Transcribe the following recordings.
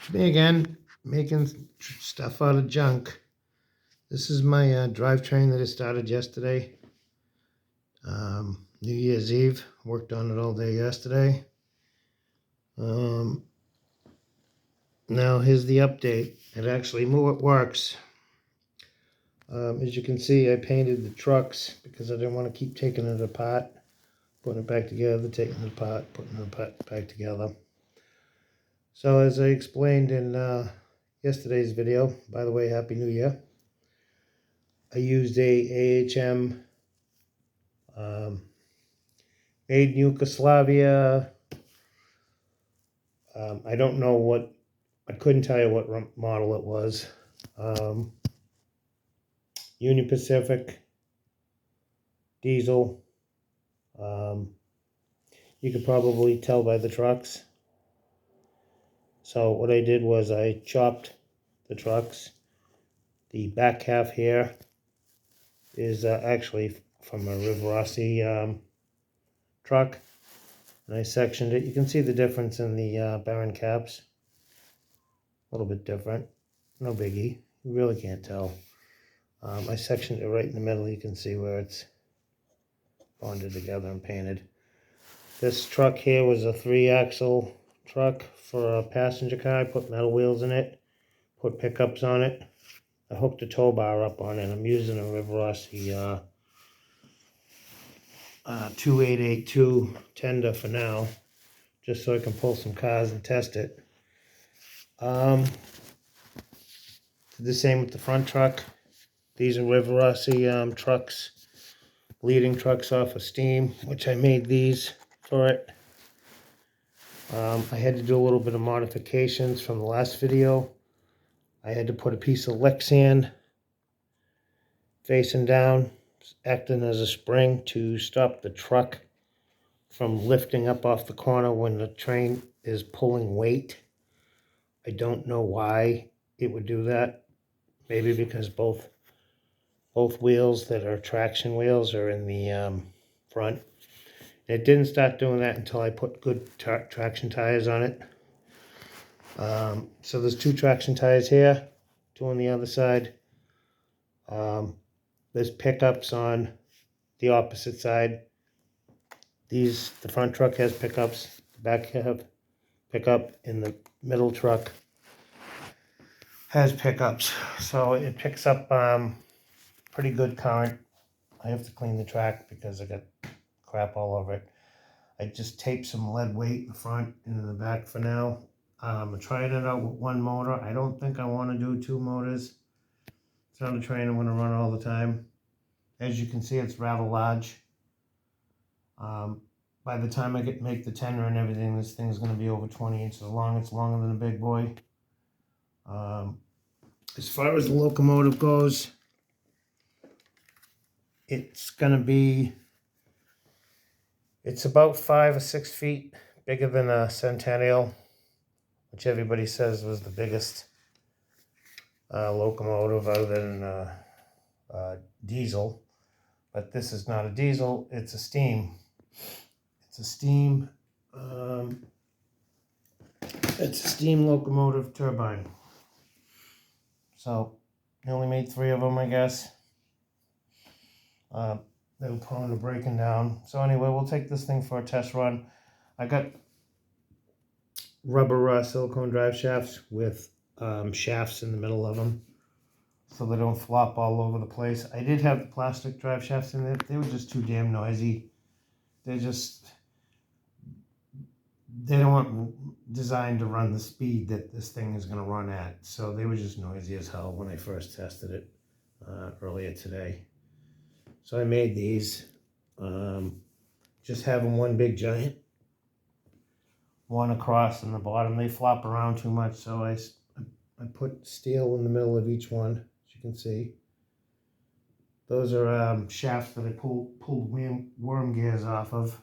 It's me again, making stuff out of junk. This is my drivetrain that I started yesterday. New Year's Eve. Worked on it all day yesterday. Now here's the update. It actually works. As you can see, I painted the trucks because I didn't want to keep taking it apart, putting it back together, taking it apart, putting it back together. So as I explained in yesterday's video, by the way, Happy New Year, I used a AHM made in Yugoslavia. I don't know what, I couldn't tell you what model it was. Union Pacific diesel. You could probably tell by the trucks. So what I did was I chopped the trucks. The back half here is actually from a rivarossi truck, and I sectioned it. You can see the difference in the bearing caps. A little bit different, no biggie. You really can't tell. I sectioned it right in the middle. You can see where it's bonded together and painted. This truck here was a 3-axle truck for a passenger car. I put metal wheels in it, put pickups on it. I hooked a tow bar up on it. I'm using a rivarossi 2882 tender for now, just so I can pull some cars and test it. Did the same with the front truck. These are rivarossi trucks, bleeding trucks off of steam, which I made these for it. I had to do a little bit of modifications from the last video. I had to put a piece of Lexan facing down, acting as a spring to stop the truck from lifting up off the corner when the train is pulling weight. I don't know why it would do that. Maybe because both wheels that are traction wheels are in the front. It didn't start doing that until I put good traction tires on it. So there's 2 traction tires here, 2 on the other side. There's pickups on the opposite side. The front truck has pickups, the back have pickup, and the middle truck has pickups. So it picks up pretty good current. I have to clean the track because I got crap all over it. I just taped some lead weight in the front and in the back for now. I'm trying it out with 1 motor. I don't think I want to do 2 motors. It's not a train I'm going to run all the time. As you can see, it's rather large. By the time I make the tender and everything, this thing's going to be over 20 inches long. It's longer than a big boy. As far as the locomotive goes, it's about 5 or 6 feet bigger than a Centennial, which everybody says was the biggest locomotive other than diesel. But this is not a diesel, it's a steam. It's a steam locomotive turbine. So they only made 3 of them, I guess. They were prone to breaking down. So anyway, we'll take this thing for a test run. I got rubber silicone drive shafts with shafts in the middle of them, so they don't flop all over the place. I did have the plastic drive shafts in there. They were just too damn noisy. They weren't designed to run the speed that this thing is going to run at. So they were just noisy as hell when I first tested it earlier today. So I made these, just having one big giant, one across in the bottom. They flop around too much, so I put steel in the middle of each one, as you can see. Those are shafts that I pulled worm gears off of.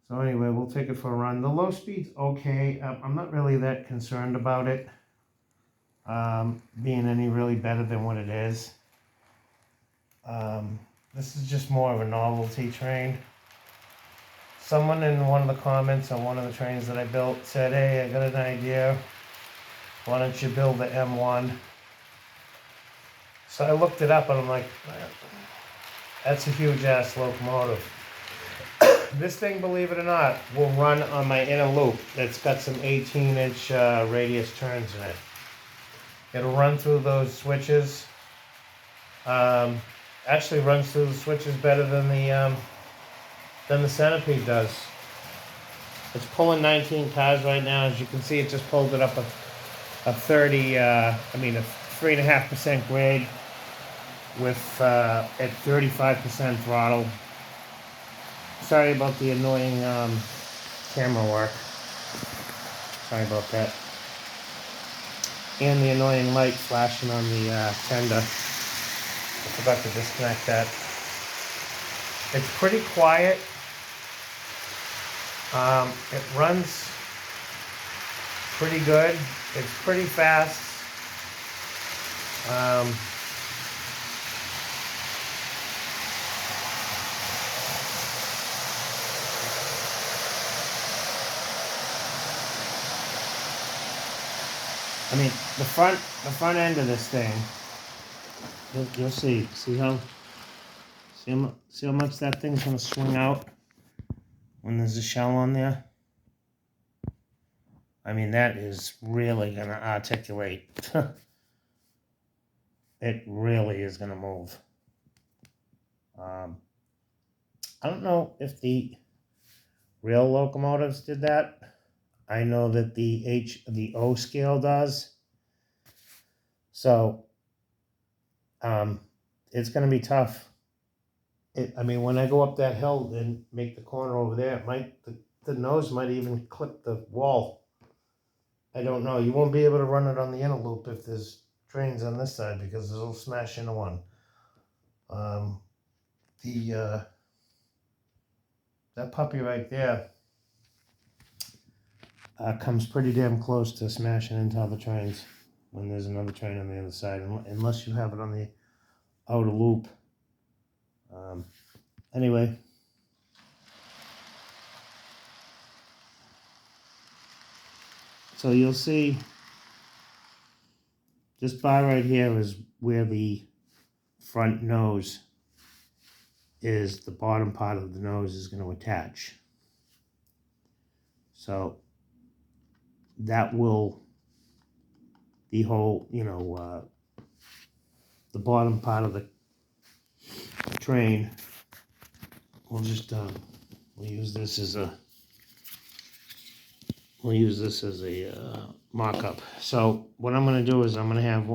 So anyway, we'll take it for a run. The low speed's okay. I'm not really that concerned about it being any really better than what it is. This is just more of a novelty train. someone in one of the comments on one of the trains that I built said, hey, I got an idea. Why don't you build the M1? So I looked it up and I'm like, that's a huge ass locomotive. This thing, believe it or not, will run on my inner loop that's got some 18-inch radius turns in it. It'll run through those switches. Actually runs through the switches better than the Centipede does. It's pulling 19 cars right now. As you can see, it just pulled it up a 3.5% grade with at 35% throttle. Sorry about the annoying camera work. Sorry about that. And the annoying light flashing on the tender. I forgot to disconnect that. It's pretty quiet. It runs pretty good. It's pretty fast. I mean, the front end of this thing, you'll see how much that thing's gonna swing out when there's a shell on there. I mean, that is really gonna articulate. It really is gonna move. I don't know if the real locomotives did that. I know that the O scale does. So, it's going to be tough. I mean, when I go up that hill and make the corner over there, the nose might even clip the wall. I don't know. You won't be able to run it on the inner loop if there's trains on this side because it'll smash into one. That puppy right there comes pretty damn close to smashing into other trains when there's another train on the other side, unless you have it on the outer loop. Anyway, so you'll see this bar right here is where the front nose is. The bottom part of the nose is going to attach. So that will, the whole, the bottom part of the train, we'll just, we'll use this as a mock-up. So what I'm going to do is I'm going to have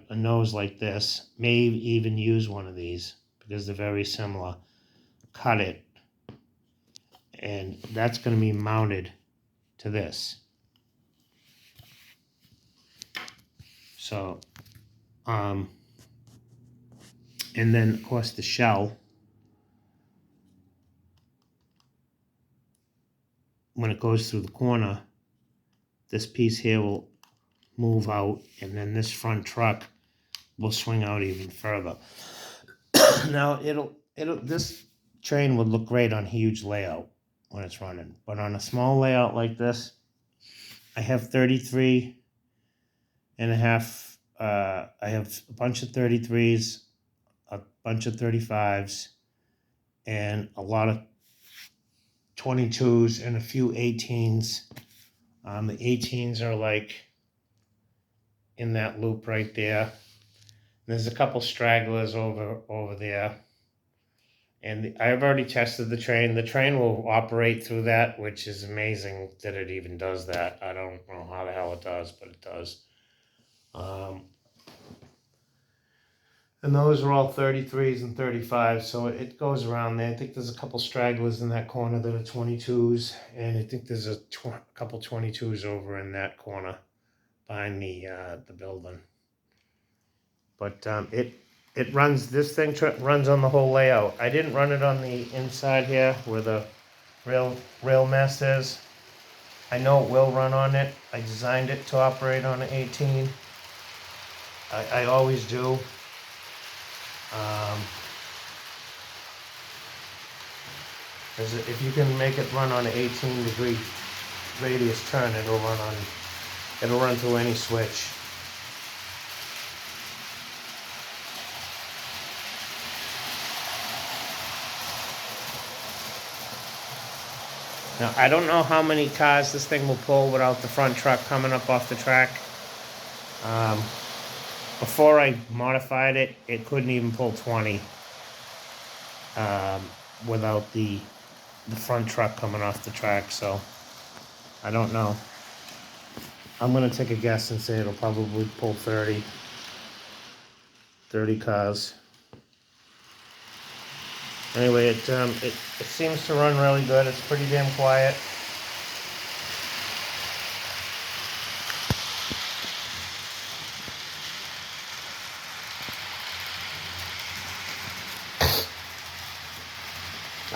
a nose like this, may even use one of these because they're very similar. Cut it, and that's going to be mounted to this. So, and then of course the shell, when it goes through the corner, this piece here will move out, and then this front truck will swing out even further. Now this train would look great on huge layout when it's running, but on a small layout like this, I have 33 and a half. I have a bunch of 33s, a bunch of 35s, and a lot of 22s and a few 18s. The 18s are like in that loop right there. There's a couple stragglers over there. And I've already tested the train. The train will operate through that, which is amazing that it even does that. I don't know how the hell it does, but it does. And those are all 33s and 35s, so it goes around there. I think there's a couple stragglers in that corner that are 22s, and I think there's a couple 22s over in that corner behind the building. But it runs, this thing runs on the whole layout. I didn't run it on the inside here where the rail mast is. I know it will run on it. I designed it to operate on an 18. I always do. Because if you can make it run on an 18-degree radius turn, it'll run through any switch. Now, I don't know how many cars this thing will pull without the front truck coming up off the track. Before I modified it, it couldn't even pull 20 without the front truck coming off the track, so I don't know. I'm going to take a guess and say it'll probably pull 30 cars. Anyway, it seems to run really good. It's pretty damn quiet.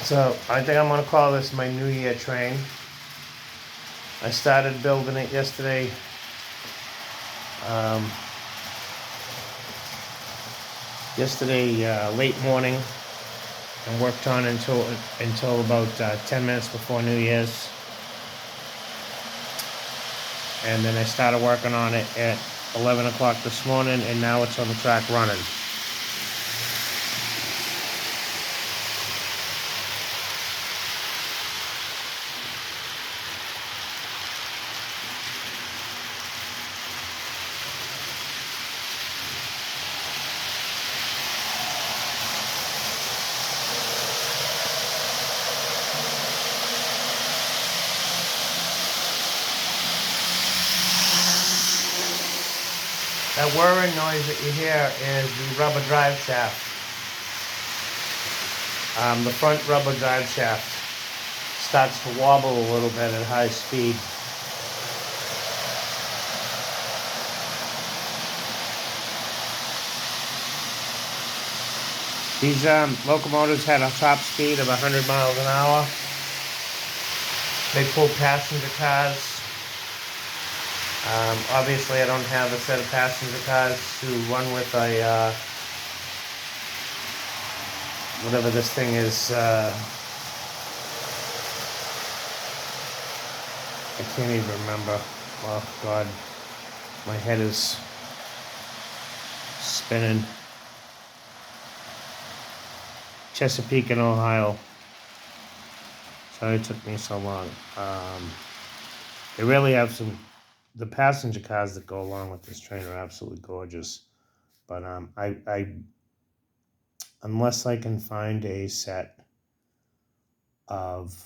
So I think I'm going to call this my New Year train. I started building it yesterday. Late morning, and worked on until about 10 minutes before New Year's. And then I started working on it at 11 o'clock this morning, and now it's on the track running. That whirring noise that you hear is the rubber drive shaft. The front rubber drive shaft starts to wobble a little bit at high speed. These locomotives had a top speed of 100 miles an hour. They pull passenger cars. Obviously, I don't have a set of passenger cars to run with a, whatever this thing is, I can't even remember. Oh, God, my head is spinning. Chesapeake in Ohio. Sorry it took me so long. They really have the passenger cars that go along with this train are absolutely gorgeous. But I unless I can find a set of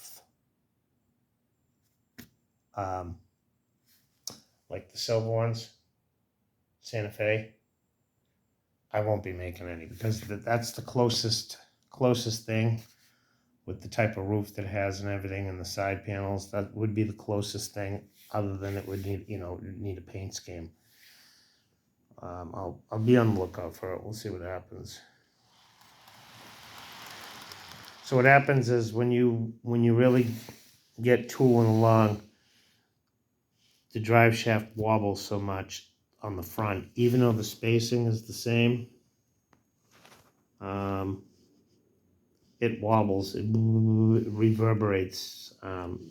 like the silver ones, Santa Fe, I won't be making any, because that's the closest thing with the type of roof that it has and everything, and the side panels. That would be the closest thing, other than it would need a paint scheme. I'll be on the lookout for it. We'll see what happens. So what happens is when you really get tooling along, the drive shaft wobbles so much on the front, even though the spacing is the same. It wobbles, it reverberates.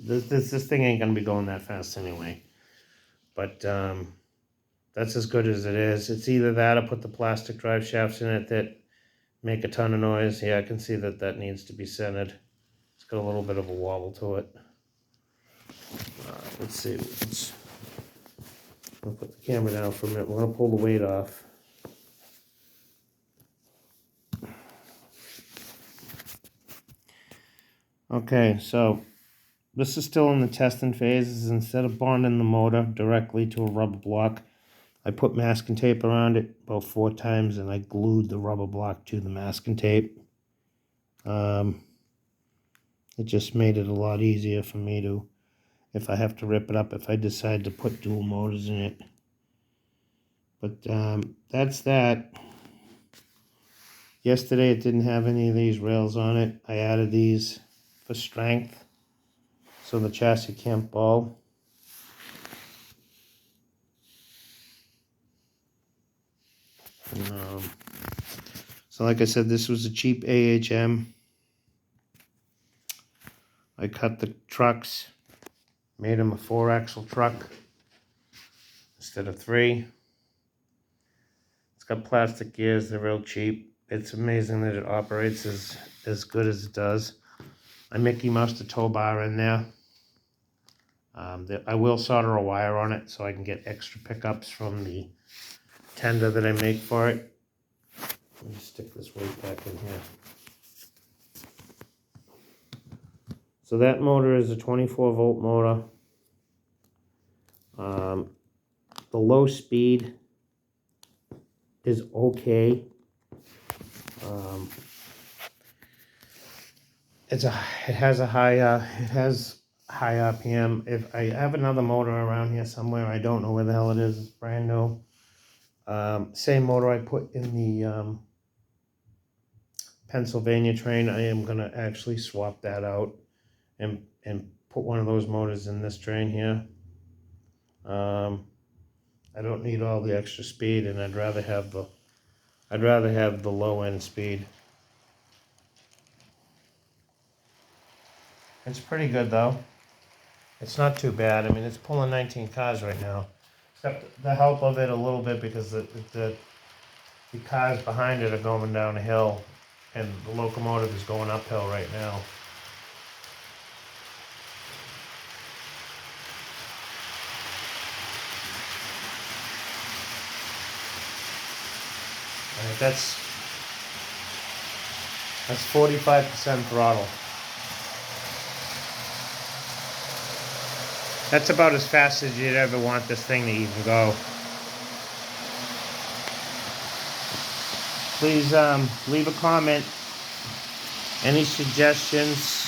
This thing ain't gonna be going that fast anyway. But that's as good as it is. It's either that or put the plastic drive shafts in it that make a ton of noise. Yeah, I can see that needs to be centered. It's got a little bit of a wobble to it. Let's see. I'll put the camera down for a minute. We're gonna pull the weight off. Okay, so this is still in the testing phases. Instead of bonding the motor directly to a rubber block, I put masking tape around it about 4 times, and I glued the rubber block to the masking tape. It just made it a lot easier for me to, if I have to rip it up, if I decide to put dual motors in it. But that's that. Yesterday it didn't have any of these rails on it. I added these for strength, so the chassis can't ball. So like I said, this was a cheap AHM. cut the trucks, made them a 4-axle truck instead of 3. It's got plastic gears, they're real cheap. It's amazing that it operates as good as it does. I Mickey Mouse the tow bar in there. I will solder a wire on it so I can get extra pickups from the tender that I make for it. Let me stick this weight back in here. So that motor is a 24-volt motor. The low speed is okay. It has high RPM. If I have another motor around here somewhere, I don't know where the hell it is. It's brand new. Same motor I put in the Pennsylvania train. I am gonna actually swap that out and put one of those motors in this train here. I don't need all the extra speed, and I'd rather have the low end speed. It's pretty good though. It's not too bad. I mean, it's pulling 19 cars right now. It's got the help of it a little bit because the cars behind it are going down a hill, and the locomotive is going uphill right now. Alright, that's 45% throttle. That's about as fast as you'd ever want this thing to even go. Please leave a comment. Any suggestions?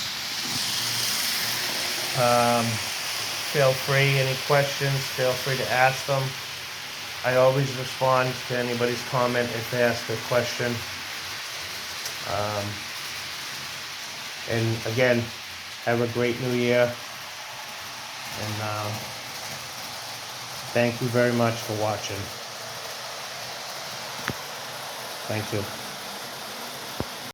Feel free. Any questions? Feel free to ask them. I always respond to anybody's comment if they ask a question. And again, have a great new year. And thank you very much for watching. Thank you.